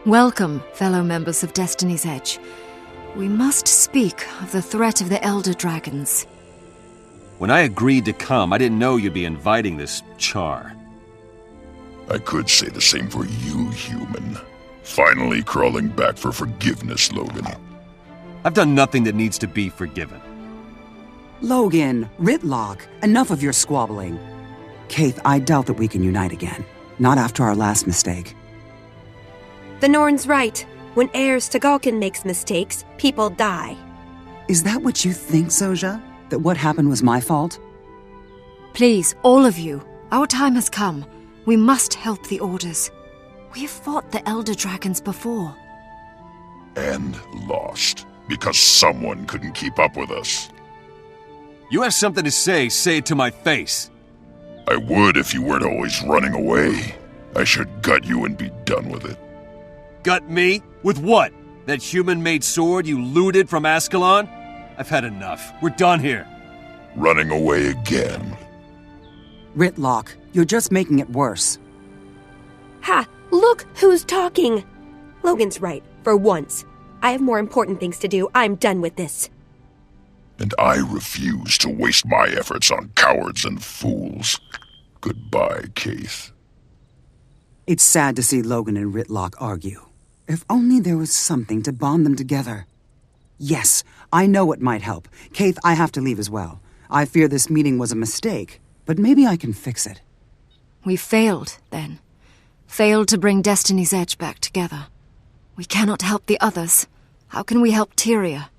Welcome, fellow members of Destiny's Edge. We must speak of the threat of the Elder Dragons. When I agreed to come, I didn't know you'd be inviting this char. I could say the same for you, human. Finally crawling back for forgiveness, Logan. I've done nothing that needs to be forgiven. Logan, Ritlock, enough of your squabbling. Kaith, I doubt that we can unite again. Not after our last mistake. The Norn's right. When heirs to Galkin makes mistakes, people die. Is that what you think, Soja? That what happened was my fault? Please, all of you, our time has come. We must help the Orders. We have fought the Elder Dragons before. And lost. Because someone couldn't keep up with us. You have something to say it to my face. I would if you weren't always running away. I should gut you and be done with it. Gut me? With what? That human-made sword you looted from Ascalon? I've had enough. We're done here. Running away again. Ritlock, you're just making it worse. Ha! Look who's talking! Logan's right, for once. I have more important things to do. I'm done with this. And I refuse to waste my efforts on cowards and fools. Goodbye, Kaith. It's sad to see Logan and Ritlock argue. If only there was something to bond them together. Yes, I know what might help. Kaith, I have to leave as well. I fear this meeting was a mistake, but maybe I can fix it. We failed, then. Failed to bring Destiny's Edge back together. We cannot help the others. How can we help Tyria?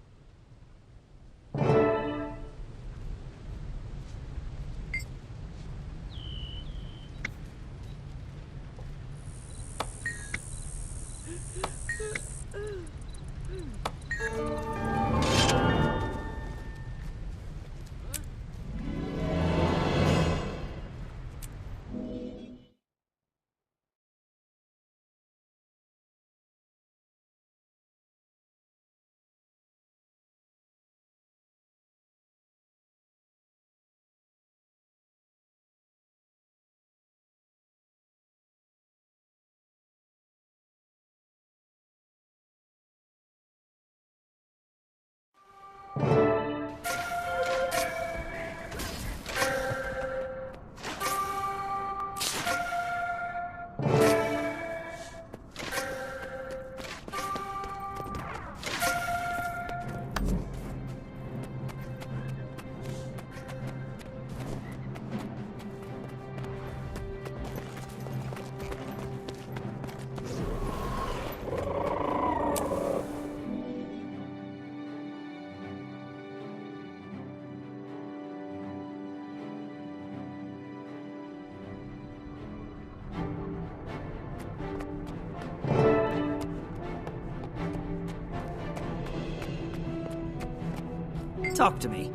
Talk to me.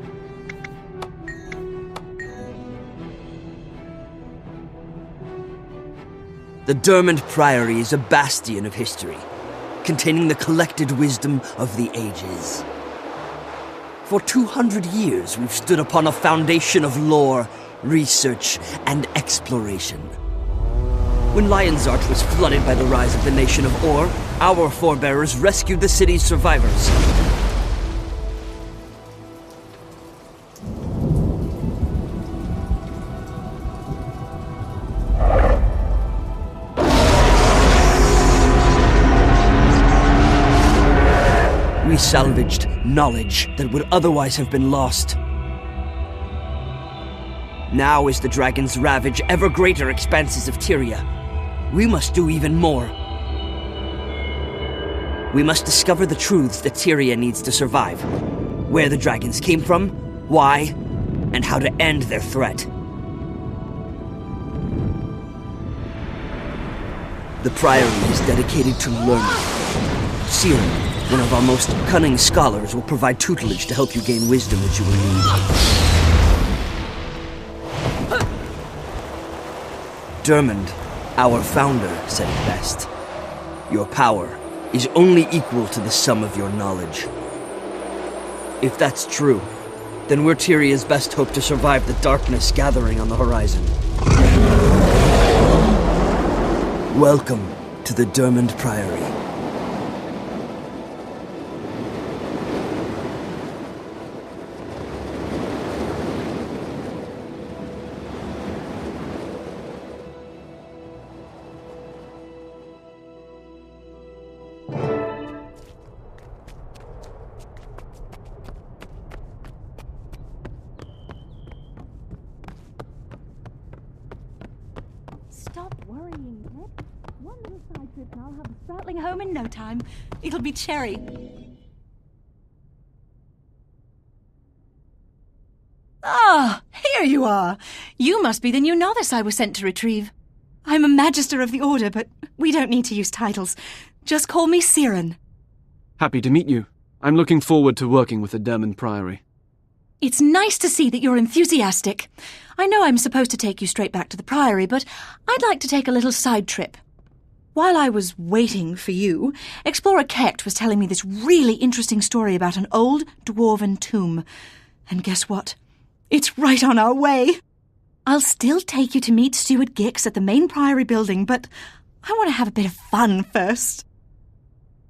The Dermond Priory is a bastion of history, containing the collected wisdom of the ages. For 200 years, we've stood upon a foundation of lore, research, and exploration. When Lion's Arch was flooded by the rise of the nation of Or, our forebearers rescued the city's survivors. We salvaged knowledge that would otherwise have been lost. Now, as the dragons ravage ever greater expanses of Tyria, we must do even more. We must discover the truths that Tyria needs to survive. Where the dragons came from, why, and how to end their threat. The Priory is dedicated to learning. Searing, one of our most cunning scholars, will provide tutelage to help you gain wisdom that you will need. Dermond, our founder, said it best. Your power is only equal to the sum of your knowledge. If that's true, then we're Tyria's best hope to survive the darkness gathering on the horizon. Welcome to the Dermond Priory. Rattling home in no time. It'll be cherry. Ah, here you are. You must be the new novice I was sent to retrieve. I'm a Magister of the Order, but we don't need to use titles. Just call me Siren. Happy to meet you. I'm looking forward to working with the Dermond Priory. It's nice to see that you're enthusiastic. I know I'm supposed to take you straight back to the Priory, but I'd like to take a little side trip. While I was waiting for you, Explorer Kecht was telling me this really interesting story about an old dwarven tomb. And guess what? It's right on our way. I'll still take you to meet Steward Gix at the main Priory building, but I want to have a bit of fun first.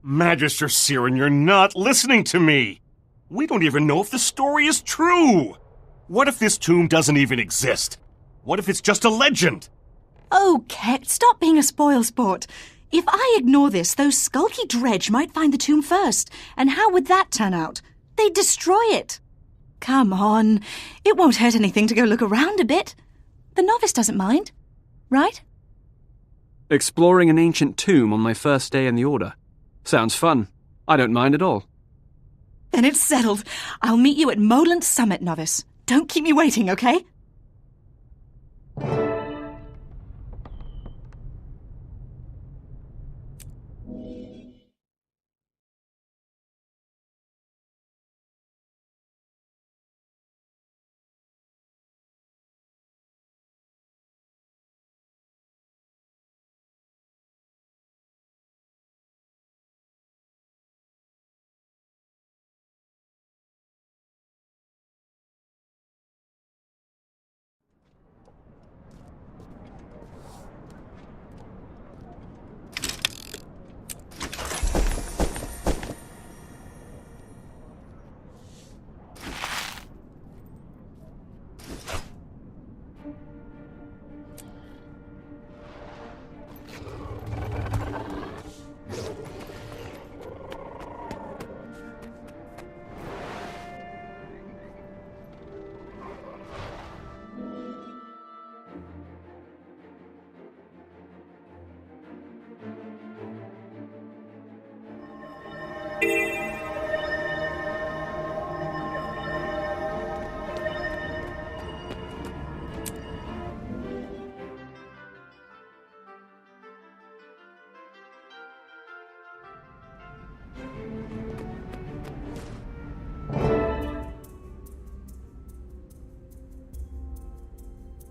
Magister Siren, you're not listening to me. We don't even know if the story is true. What if this tomb doesn't even exist? What if it's just a legend? Oh, Kecht, stop being a spoilsport. If I ignore this, those skulky dredge might find the tomb first. And how would that turn out? They'd destroy it. Come on. It won't hurt anything to go look around a bit. The novice doesn't mind, right? Exploring an ancient tomb on my first day in the Order. Sounds fun. I don't mind at all. Then it's settled. I'll meet you at Moland Summit, novice. Don't keep me waiting, okay?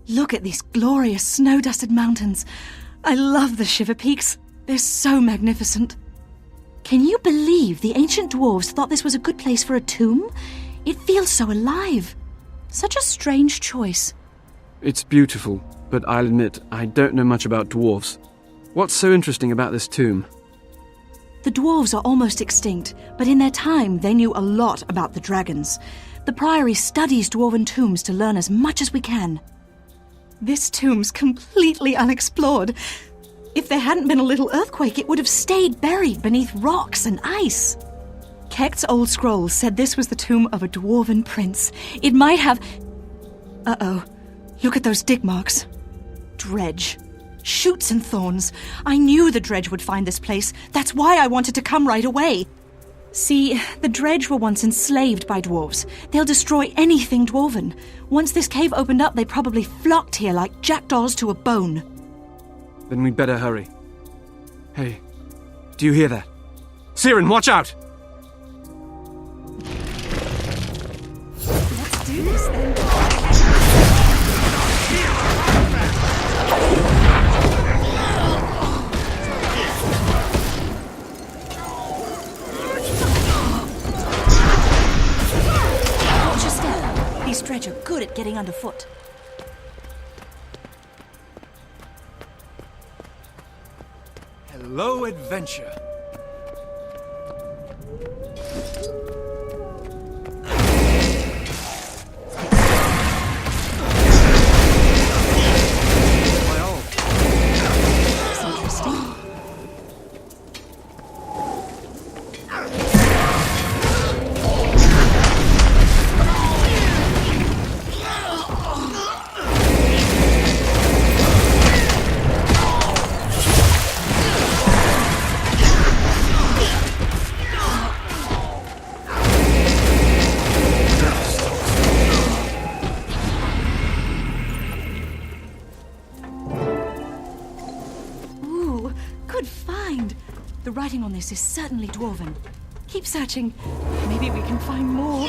Look at these glorious snow-dusted mountains. I love the Shiver Peaks. They're so magnificent. Can you believe the ancient dwarves thought this was a good place for a tomb? It feels so alive. Such a strange choice. It's beautiful, but I'll admit I don't know much about dwarves. What's so interesting about this tomb? The dwarves are almost extinct, but in their time they knew a lot about the dragons. The Priory studies dwarven tombs to learn as much as we can. This tomb's completely unexplored. If there hadn't been a little earthquake, it would have stayed buried beneath rocks and ice. Kecht's old scroll said this was the tomb of a dwarven prince. It might have... Uh-oh. Look at those dig marks. Dredge. Shoots and thorns. I knew the dredge would find this place. That's why I wanted to come right away. See, the dredge were once enslaved by dwarves. They'll destroy anything dwarven. Once this cave opened up, they probably flocked here like jackdaws to a bone. Then we'd better hurry. Hey, do you hear that? Siren, watch out! Let's do this then. Watch your step. These dredge are good at getting underfoot. Hello, adventure. Good find. The writing on this is certainly Dwarven. Keep searching. Maybe we can find more.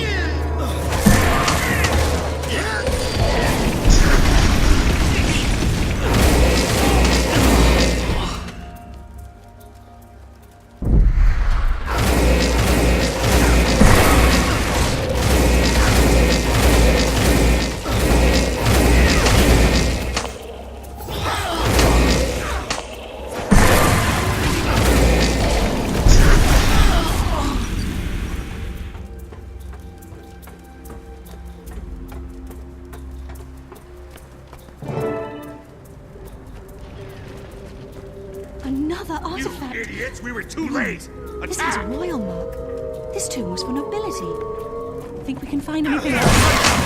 Another artifact. You idiots! We were too late! This is Attack! royal mark. This tomb was for nobility. Think we can find anything else?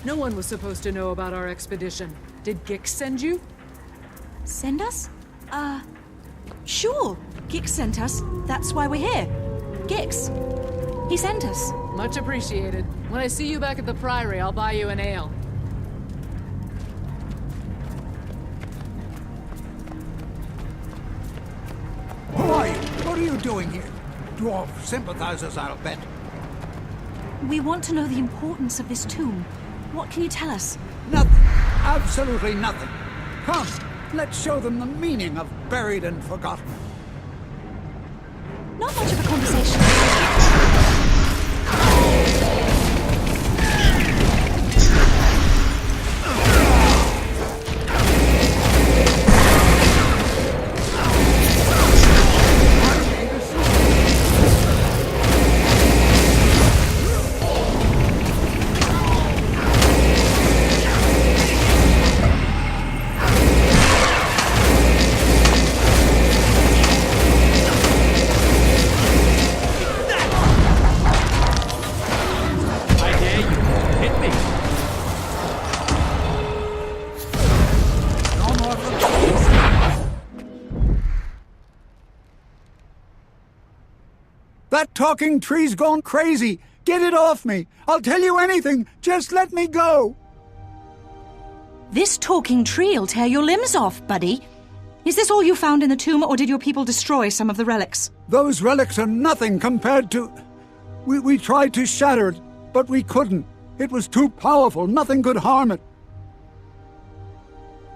No one was supposed to know about our expedition. Did Gix send you? Send us? Sure. Gix sent us. That's why we're here. Gix. He sent us. Much appreciated. When I see you back at the Priory, I'll buy you an ale. Who are you? What are you doing here? Dwarf sympathizers, I'll bet. We want to know the importance of this tomb. What can you tell us? Nothing. Absolutely nothing. Come, let's show them the meaning of buried and forgotten. Not much of a conversation. That talking tree's gone crazy. Get it off me. I'll tell you anything. Just let me go. This talking tree'll tear your limbs off, buddy. Is this all you found in the tomb, or did your people destroy some of the relics? Those relics are nothing compared to... We tried to shatter it, but we couldn't. It was too powerful. Nothing could harm it.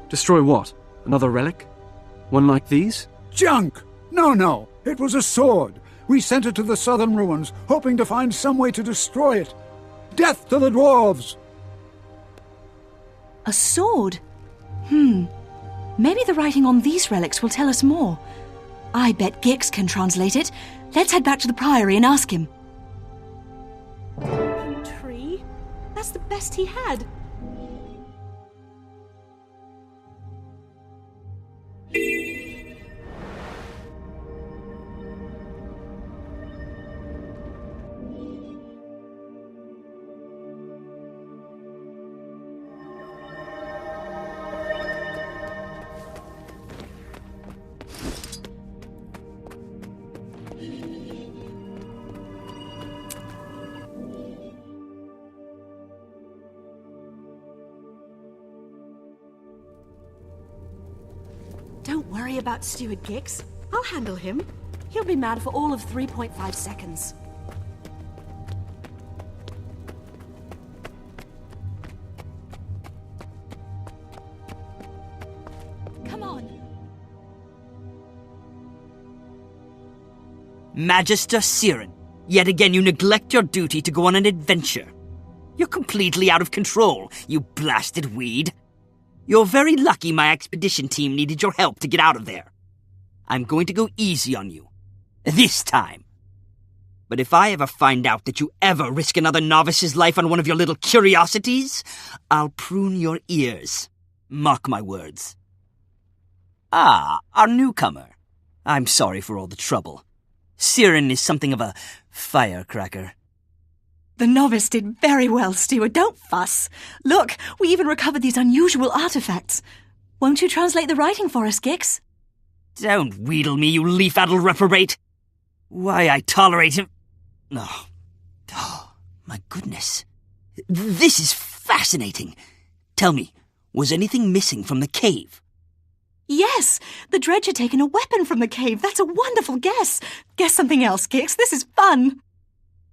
Destroy what? Another relic? One like these? Junk! No. It was a sword. We sent it to the southern ruins, hoping to find some way to destroy it. Death to the dwarves! A sword? Maybe the writing on these relics will tell us more. I bet Gix can translate it. Let's head back to the Priory and ask him. Tree? That's the best he had. Don't worry about Steward Gix. I'll handle him. He'll be mad for all of 3.5 seconds. Come on. Magister Siren, yet again you neglect your duty to go on an adventure. You're completely out of control, you blasted weed. You're very lucky my expedition team needed your help to get out of there. I'm going to go easy on you. This time. But if I ever find out that you ever risk another novice's life on one of your little curiosities, I'll prune your ears. Mark my words. Ah, our newcomer. I'm sorry for all the trouble. Siren is something of a firecracker. The novice did very well, Steward. Don't fuss. Look, we even recovered these unusual artifacts. Won't you translate the writing for us, Gix? Don't wheedle me, you leaf-addled reprobate. Why I tolerate him... Oh, my goodness. This is fascinating. Tell me, was anything missing from the cave? Yes, the dredge had taken a weapon from the cave. That's a wonderful guess. Guess something else, Gix. This is fun.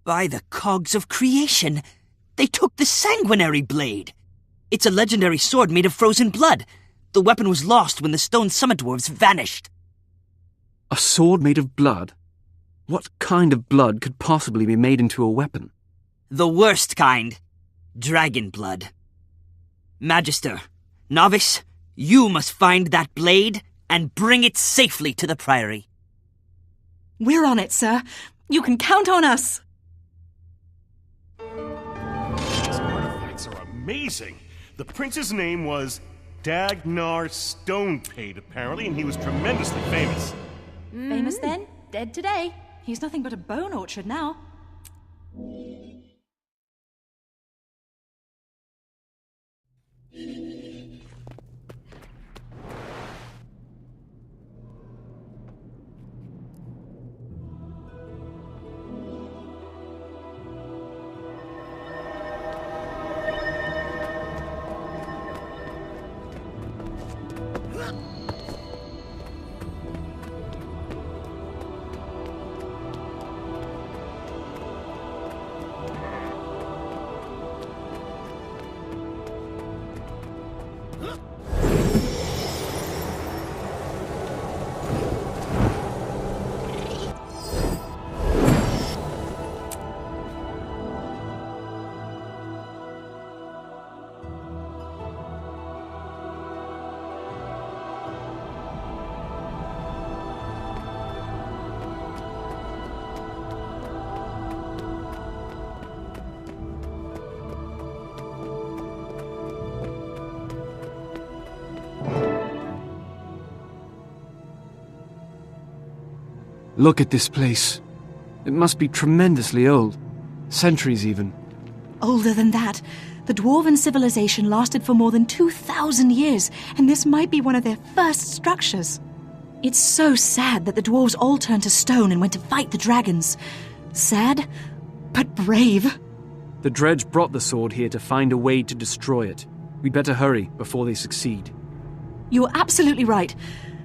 By the cogs of creation, they took the sanguinary blade. It's a legendary sword made of frozen blood. The weapon was lost when the stone summit dwarves vanished. A sword made of blood? What kind of blood could possibly be made into a weapon? The worst kind. Dragon blood. Magister, novice, you must find that blade and bring it safely to the Priory. We're on it, sir. You can count on us. These artifacts are amazing. The prince's name was Dagnar Stonepate, apparently, and he was tremendously famous. Famous then? Dead today. He's nothing but a bone orchard now. Look at this place. It must be tremendously old. Centuries even. Older than that. The Dwarven civilization lasted for more than 2,000 years, and this might be one of their first structures. It's so sad that the dwarves all turned to stone and went to fight the dragons. Sad, but brave. The dredge brought the sword here to find a way to destroy it. We'd better hurry before they succeed. You're absolutely right.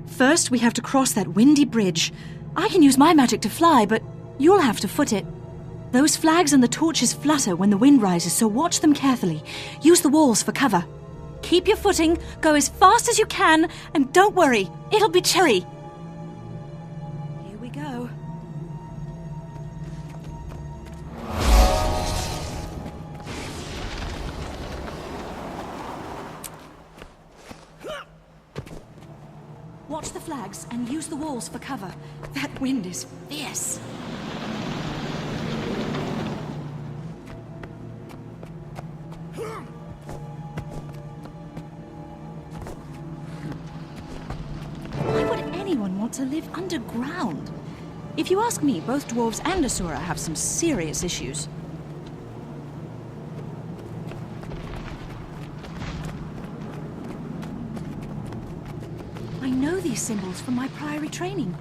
First, we have to cross that windy bridge. I can use my magic to fly, but you'll have to foot it. Those flags and the torches flutter when the wind rises, so watch them carefully. Use the walls for cover. Keep your footing, go as fast as you can, and don't worry, it'll be cherry. Here we go. Watch the flags and use the walls for cover. That wind is fierce. Why would anyone want to live underground? If you ask me, both dwarves and Asura have some serious issues. I know these symbols from my priory training.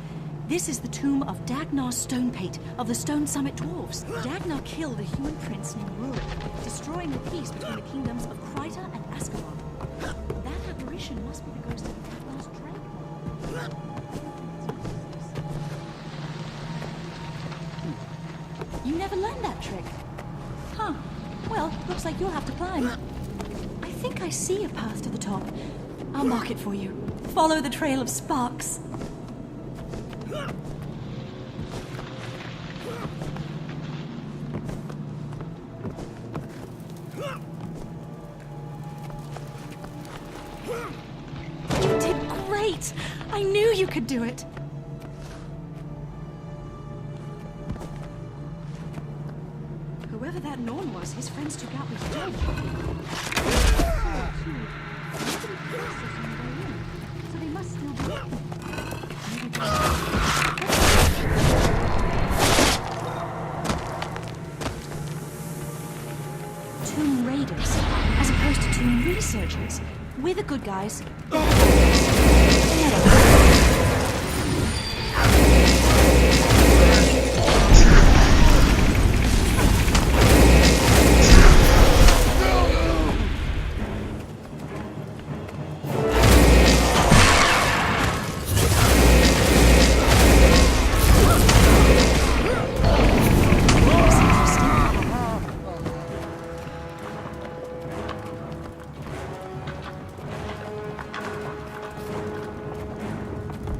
This is the tomb of Dagnar Stonepate of the Stone Summit Dwarves. Dagnar killed a human prince named Rurik, destroying the peace between the kingdoms of Kryta and Ascalon. That apparition must be the ghost of Dagnar's dragon. You never learned that trick. Huh. Well, looks like you'll have to climb. I think I see a path to the top. I'll mark it for you. Follow the trail of sparks. knew you could do it! Whoever that Norn was, his friends took out with dead. So they must still be. Tomb Raiders, as opposed to Tomb Researchers. We're the good guys.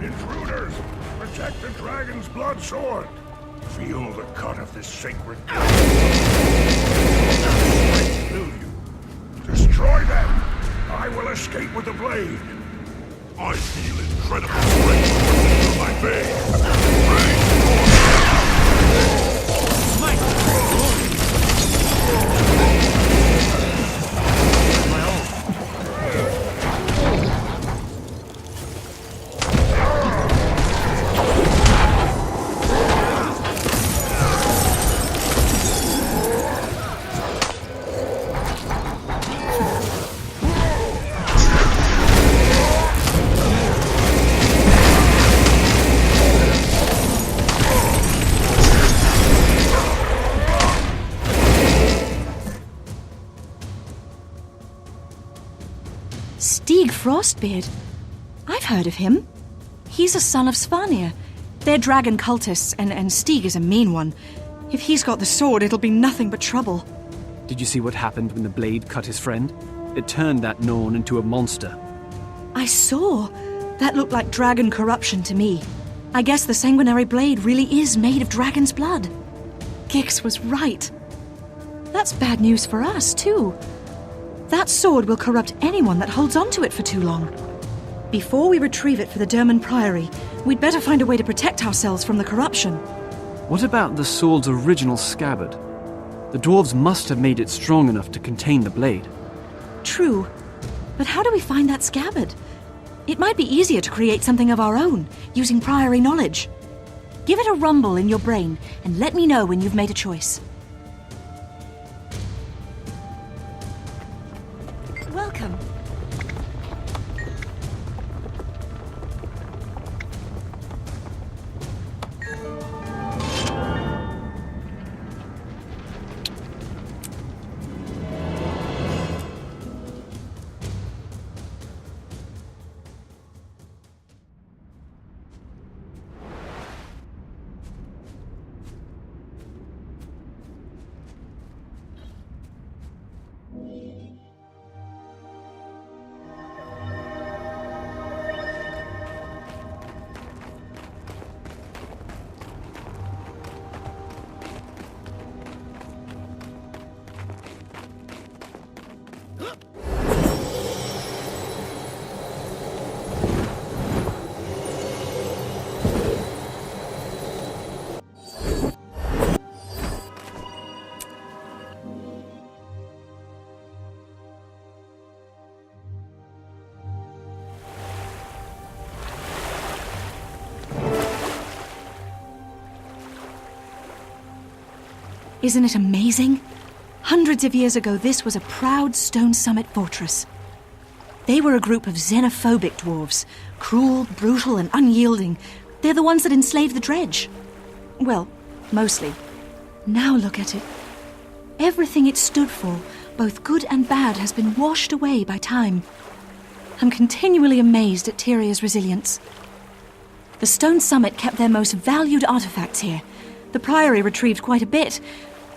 Intruders! Protect the dragon's blood sword! Feel the cut of this sacred through you. Destroy them! I will escape with the blade! I feel incredible strength through my veins! Frostbeard. I've heard of him. He's a son of Svanir. They're dragon cultists, and Stig is a mean one. If he's got the sword, it'll be nothing but trouble. Did you see what happened when the blade cut his friend? It turned that Norn into a monster. I saw. That looked like dragon corruption to me. I guess the sanguinary blade really is made of dragon's blood. Gix was right. That's bad news for us, too. That sword will corrupt anyone that holds onto it for too long. Before we retrieve it for the Derman Priory, we'd better find a way to protect ourselves from the corruption. What about the sword's original scabbard? The dwarves must have made it strong enough to contain the blade. True. But how do we find that scabbard? It might be easier to create something of our own, using Priory knowledge. Give it a rumble in your brain, and let me know when you've made a choice. Welcome. Isn't it amazing? Hundreds of years ago, this was a proud stone summit fortress. They were a group of xenophobic dwarves, cruel, brutal, and unyielding. They're the ones that enslaved the dredge. Well, mostly. Now look at it. Everything it stood for, both good and bad, has been washed away by time. I'm continually amazed at Tyria's resilience. The stone summit kept their most valued artifacts here. The Priory retrieved quite a bit,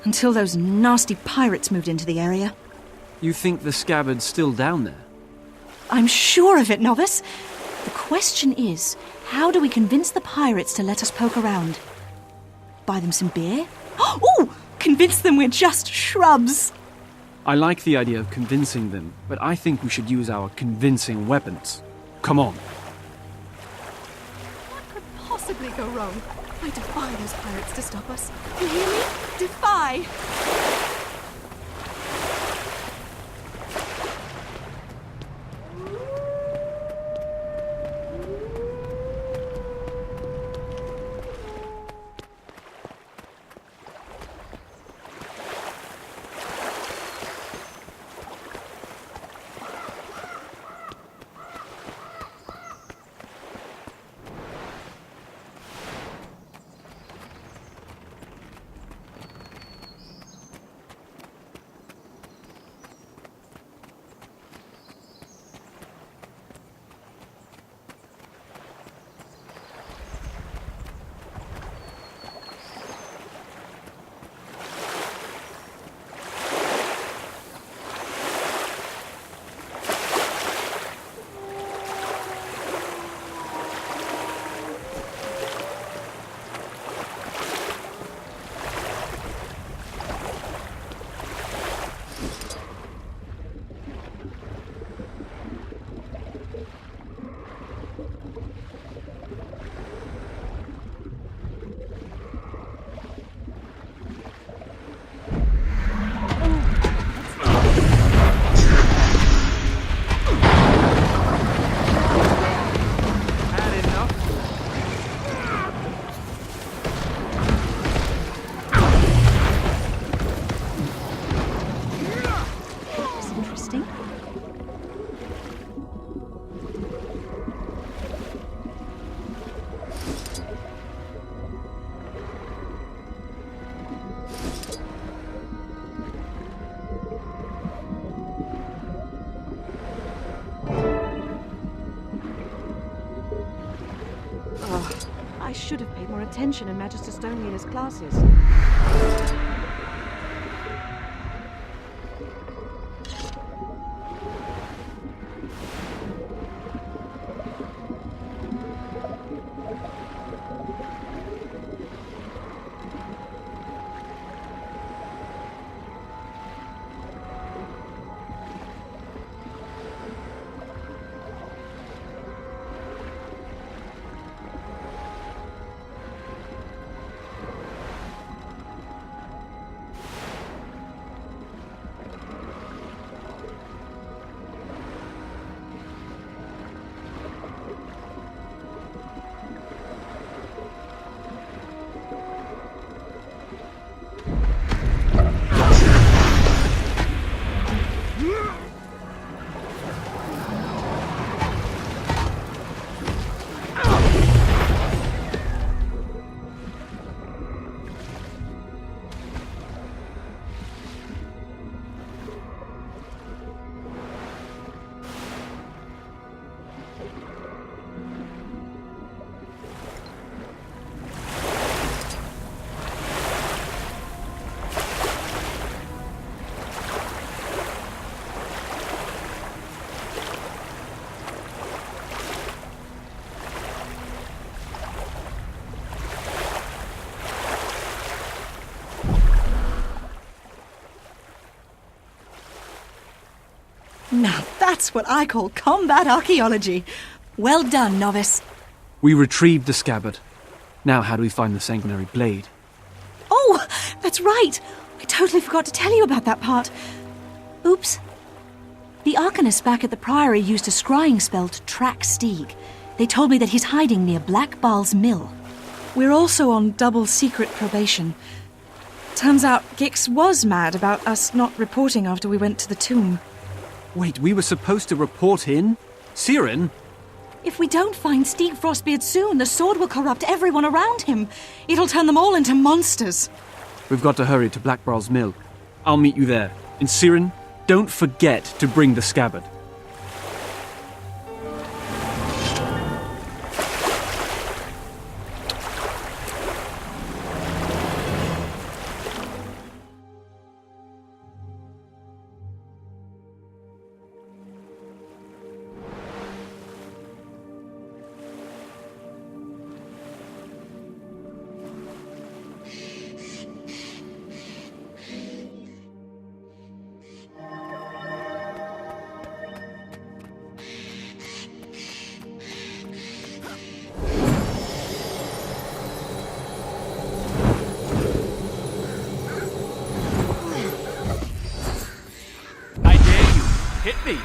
until those nasty pirates moved into the area. You think the scabbard's still down there? I'm sure of it, Novice. The question is, how do we convince the pirates to let us poke around? Buy them some beer? Oh! Convince them we're just shrubs! I like the idea of convincing them, but I think we should use our convincing weapons. Come on. possibly go wrong? I defy those pirates to stop us. You hear me? Defy! I should have paid more attention in Magister Stoneleader's classes. Now that's what I call combat archaeology. Well done, novice. We retrieved the scabbard. Now how do we find the sanguinary blade? Oh, that's right. I totally forgot to tell you about that part. Oops. The Arcanist back at the Priory used a scrying spell to track Stieg. They told me that he's hiding near Black Baal's mill. We're also on double secret probation. Turns out Gix was mad about us not reporting after we went to the tomb. Wait, we were supposed to report in? Siren? If we don't find Stieg Frostbeard soon, the sword will corrupt everyone around him. It'll turn them all into monsters. We've got to hurry to Black Baal's mill. I'll meet you there. And Siren, don't forget to bring the scabbard. me!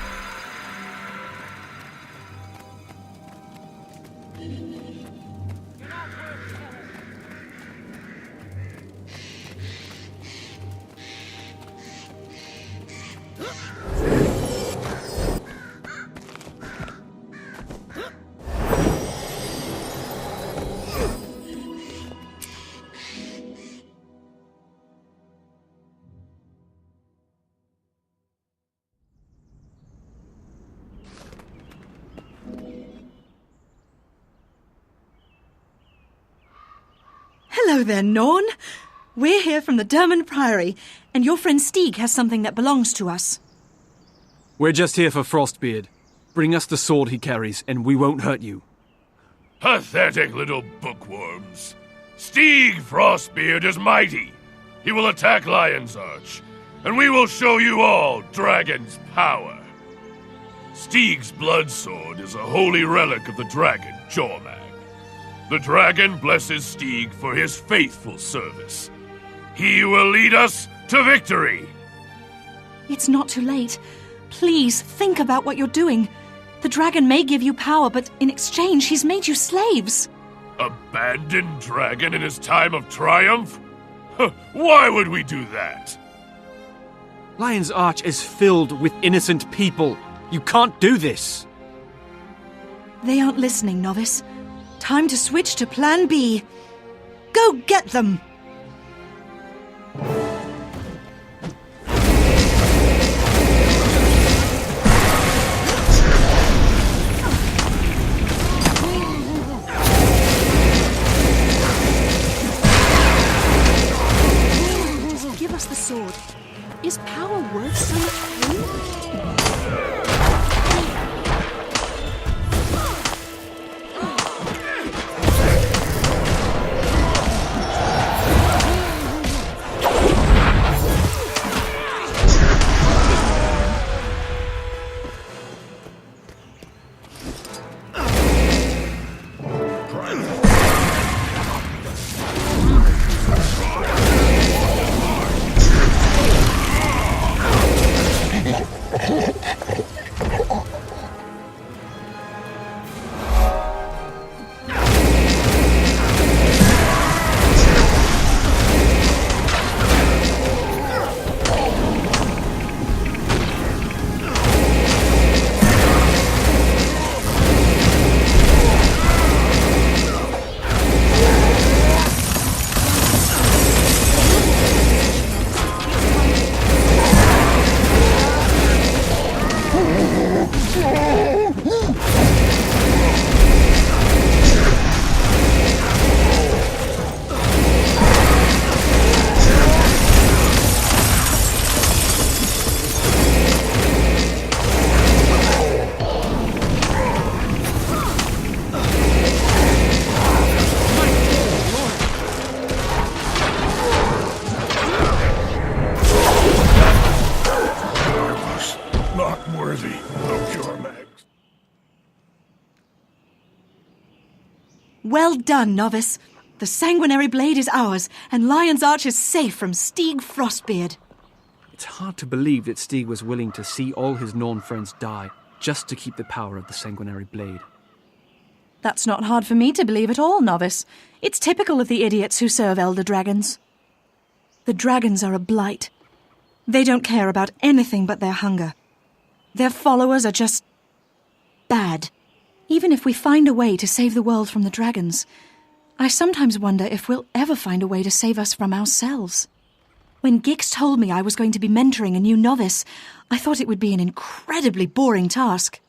Hello there, Norn. We're here from the Dermond Priory, and your friend Stieg has something that belongs to us. We're just here for Frostbeard. Bring us the sword he carries, and we won't hurt you. Pathetic little bookworms. Stieg Frostbeard is mighty. He will attack Lion's Arch, and we will show you all Dragon's power. Stieg's blood sword is a holy relic of the dragon, Jormag. The dragon blesses Stieg for his faithful service. He will lead us to victory! It's not too late. Please, think about what you're doing. The dragon may give you power, but in exchange, he's made you slaves. Abandoned dragon in his time of triumph? Why would we do that? Lion's Arch is filled with innocent people. You can't do this. They aren't listening, Novice. Time to switch to Plan B. Go get them! Just give us the sword. Is power worth so much pain? Well done, Novice. The sanguinary blade is ours, and Lion's Arch is safe from Stieg Frostbeard. It's hard to believe that Stieg was willing to see all his Norn friends die just to keep the power of the sanguinary blade. That's not hard for me to believe at all, Novice. It's typical of the idiots who serve Elder Dragons. The dragons are a blight. They don't care about anything but their hunger. Their followers are just bad. Even if we find a way to save the world from the dragons, I sometimes wonder if we'll ever find a way to save us from ourselves. When Gix told me I was going to be mentoring a new novice, I thought it would be an incredibly boring task.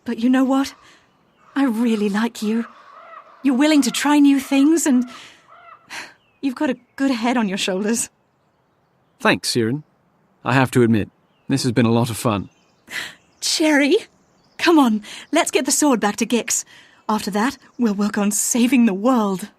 But you know what? I really like you. You're willing to try new things, and you've got a good head on your shoulders. Thanks, Siren. I have to admit, this has been a lot of fun. Cherry, come on, let's get the sword back to Gix. After that, we'll work on saving the world.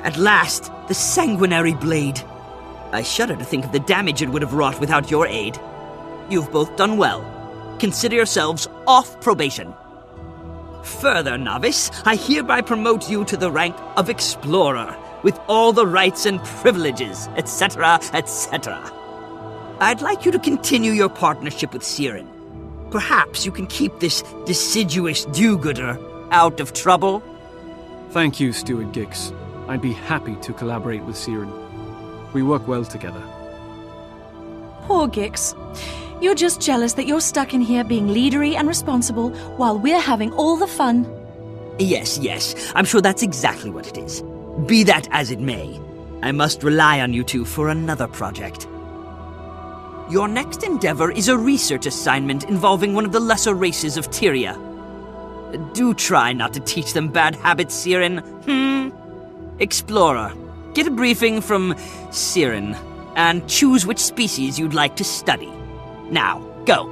At last, the sanguinary blade. I shudder to think of the damage it would have wrought without your aid. You've both done well. Consider yourselves off probation. Further, novice, I hereby promote you to the rank of explorer, with all the rights and privileges, etc., etc. I'd like you to continue your partnership with Siren. Perhaps you can keep this deciduous do-gooder out of trouble. Thank you, Steward Gix. I'd be happy to collaborate with Siren. We work well together. Poor Gix. You're just jealous that you're stuck in here being leadery and responsible while we're having all the fun. Yes, I'm sure that's exactly what it is. Be that as it may, I must rely on you two for another project. Your next endeavor is a research assignment involving one of the lesser races of Tyria. Do try not to teach them bad habits, Siren. Explorer, get a briefing from Siren, and choose which species you'd like to study. Now, go.